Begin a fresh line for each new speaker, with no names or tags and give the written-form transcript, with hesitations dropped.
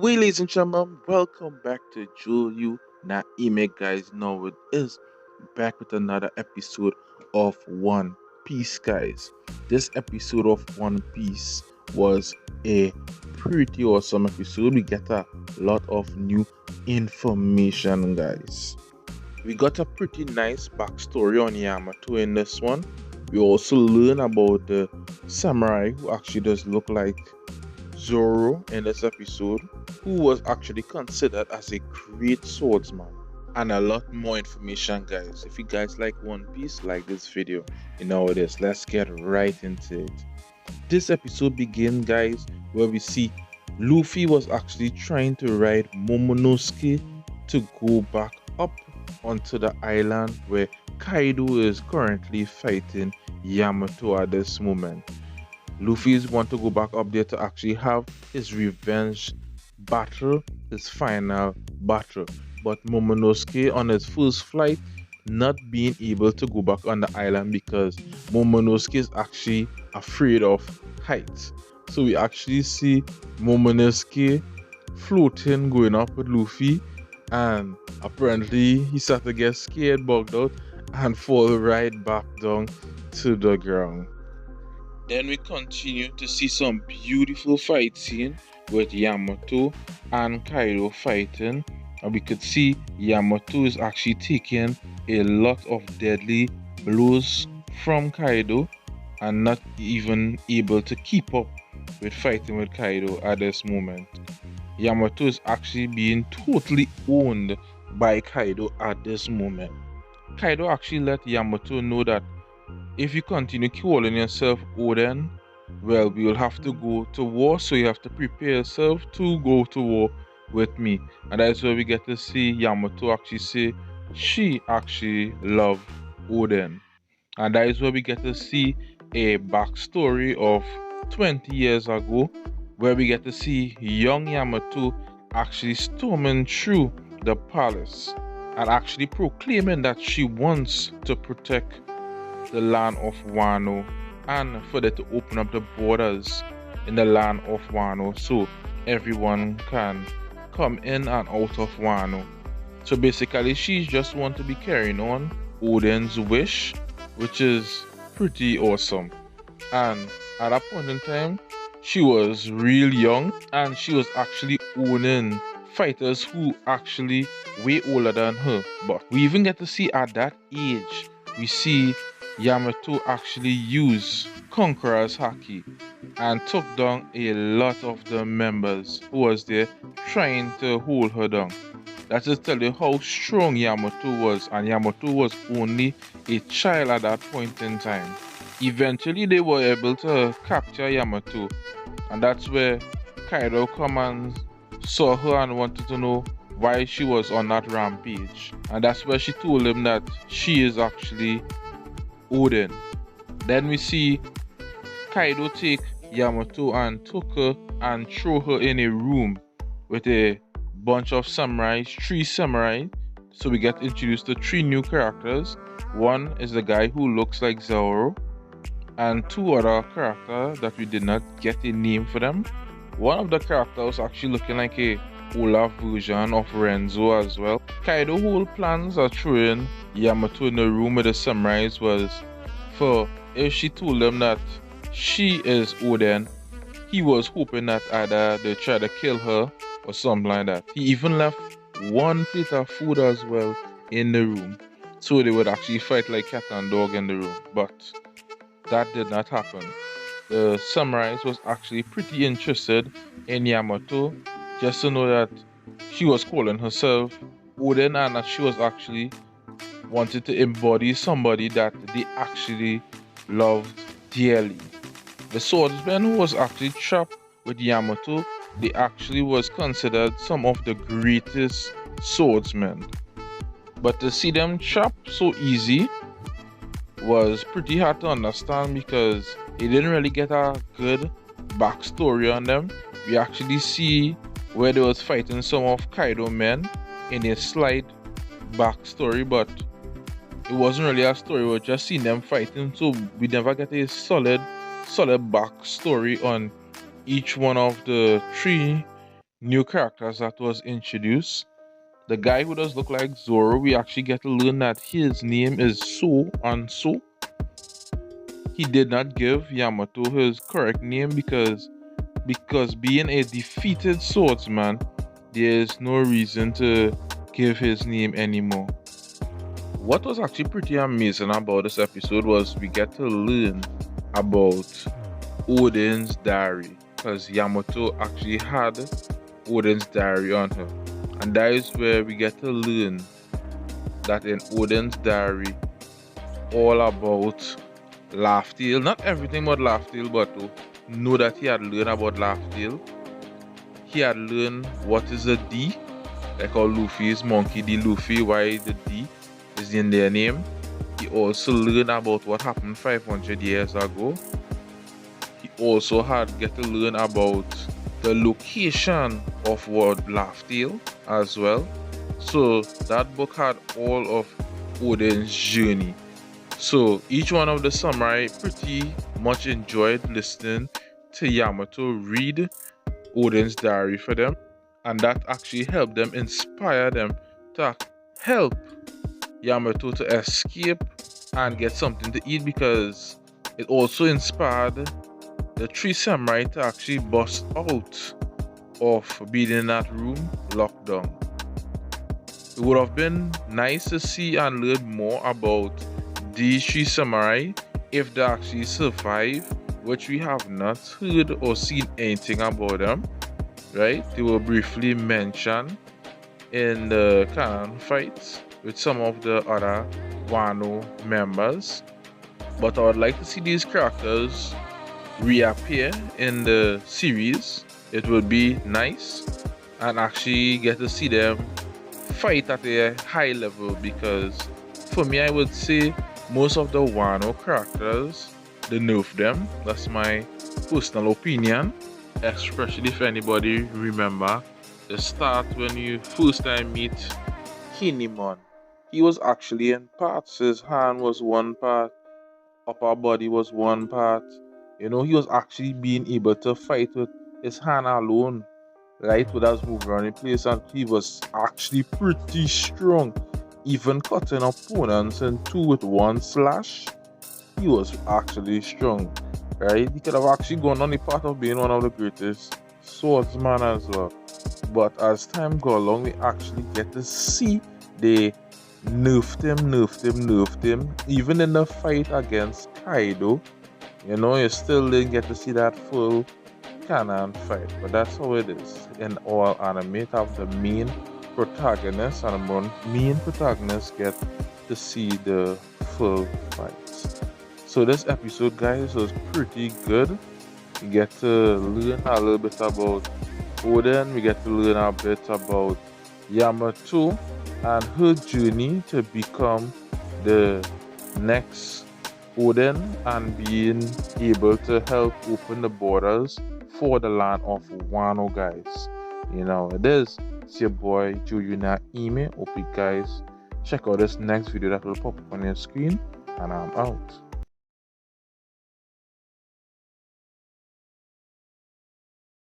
Ladies and gentlemen, welcome back to Julio Naime, guys. Now it is back with another episode of One Piece, guys. This episode of One Piece was a pretty awesome episode. We get a lot of new information, guys. We got a pretty nice backstory on Yamato in this one. We also learn about the samurai who actually does look like Zoro in this episode, who was actually considered as a great swordsman, and a lot more information, guys. If you guys like One Piece, like this video, you know what it is. Let's get right into it. This episode begins, guys, where we see Luffy was actually trying to ride Momonosuke to go back up onto the island where Kaido is currently fighting Yamato at this moment. Luffy want to go back up there to actually have his revenge battle, his final battle. But Momonosuke on his first flight not being able to go back on the island because Momonosuke is actually afraid of heights. So we actually see Momonosuke floating going up with Luffy, and apparently he started to get scared, bugged out, and fall right back down to the ground. Then we continue to see some beautiful fight scene with Yamato and Kaido fighting, and we could see Yamato is actually taking a lot of deadly blows from Kaido and not even able to keep up with fighting with Kaido at this moment. Yamato is actually being totally owned by Kaido at this moment. Kaido actually let Yamato know that if you continue calling yourself Oden, well, we will have to go to war, so you have to prepare yourself to go to war with me. And that's where we get to see Yamato actually say she actually loved Oden. And that is where we get to see a backstory of 20 years ago, where we get to see young Yamato actually storming through the palace and actually proclaiming that she wants to protect the land of Wano, and for them to open up the borders in the land of Wano so everyone can come in and out of Wano. So basically she just want to be carrying on Oden's wish, which is pretty awesome. And at that point in time she was real young, and she was actually owning fighters who actually way older than her. But we even get to see at that age, we see Yamato actually used Conqueror's Haki and took down a lot of the members who was there trying to hold her down. That just tell you how strong Yamato was, and Yamato was only a child at that point in time. Eventually they were able to capture Yamato, and that's where Kaido come and saw her and wanted to know why she was on that rampage. And that's where she told him that she is actually Oden. Then we see Kaido take Yamato and took her and throw her in a room with a bunch of samurais, 3 samurai. So we get introduced to 3 new characters. One is the guy who looks like Zoro, and 2 other characters that we did not get a name for them. One of the characters actually looking like a Olaf version of Renzo as well. Kaido's whole plans of throwing Yamato in the room with the samurais was for if she told them that she is Oden, he was hoping that either they try to kill her or something like that. He even left 1 plate of food as well in the room, so they would actually fight like cat and dog in the room. But that did not happen. The samurais was actually pretty interested in Yamato, just to know that she was calling herself Oden and that she was actually wanted to embody somebody that they actually loved dearly. The swordsman who was actually trapped with Yamato, they actually was considered some of the greatest swordsmen. But to see them trapped so easy was pretty hard to understand, because it didn't really get a good backstory on them. We actually see where they was fighting some of Kaido men in a slight backstory, but it wasn't really a story. We were just seeing them fighting, so we never get a solid backstory on each one of the 3 new characters that was introduced. The guy who does look like Zoro, we actually get to learn that his name is So and So. He did not give Yamato his correct name because being a defeated swordsman, there is no reason to give his name anymore. What was actually pretty amazing about this episode was we get to learn about Odin's diary, because Yamato actually had Odin's diary on her, and that is where we get to learn that in Odin's diary all about Laugh-Tale, not everything about Laugh-Tale, but to know that he had learned about Laugh-Tale. He had learned what is a D, like how Luffy is Monkey D. Luffy, why the D is in their name. He also learned about what happened 500 years ago. He also had get to learn about the location of World Laugh-Tale as well. So that book had all of Odin's journey. So each one of the samurai pretty much enjoyed listening to Yamato read Odin's diary for them, and that actually helped them, inspire them to help Yamato to escape and get something to eat, because it also inspired the three samurai to actually bust out of being in that room locked down. It would have been nice to see and learn more about these three samurai if they actually survive, which we have not heard or seen anything about them, right? They were briefly mentioned in the canon fights with some of the other Wano members, but I would like to see these characters reappear in the series. It would be nice and actually get to see them fight at a high level, because for me I would say most of the Wano characters, they nerf them. That's my personal opinion, especially if anybody remember the start when you first time meet Kinemon. He was actually in parts. His hand was one part, upper body was one part. He was actually being able to fight with his hand alone, right? Without moving around in place, and he was actually pretty strong. Even cutting opponents in two with one slash, he was actually strong, right? He could have actually gone on the path of being one of the greatest swordsmen as well. But as time go along, we actually get to see they nerfed him. Even in the fight against Kaido, you still didn't get to see that full canon fight. But that's how it is in all anime. You have the main protagonist, and the main protagonist get to see the full fights. So this episode, guys, was pretty good. We get to learn a little bit about Odin. We get to learn a bit about Yamato and her journey to become the next Odin and being able to help open the borders for the land of Wano, guys. It is. It's your boy Juyu Naime. Hope you guys check out this next video that will pop up on your screen, and I'm out.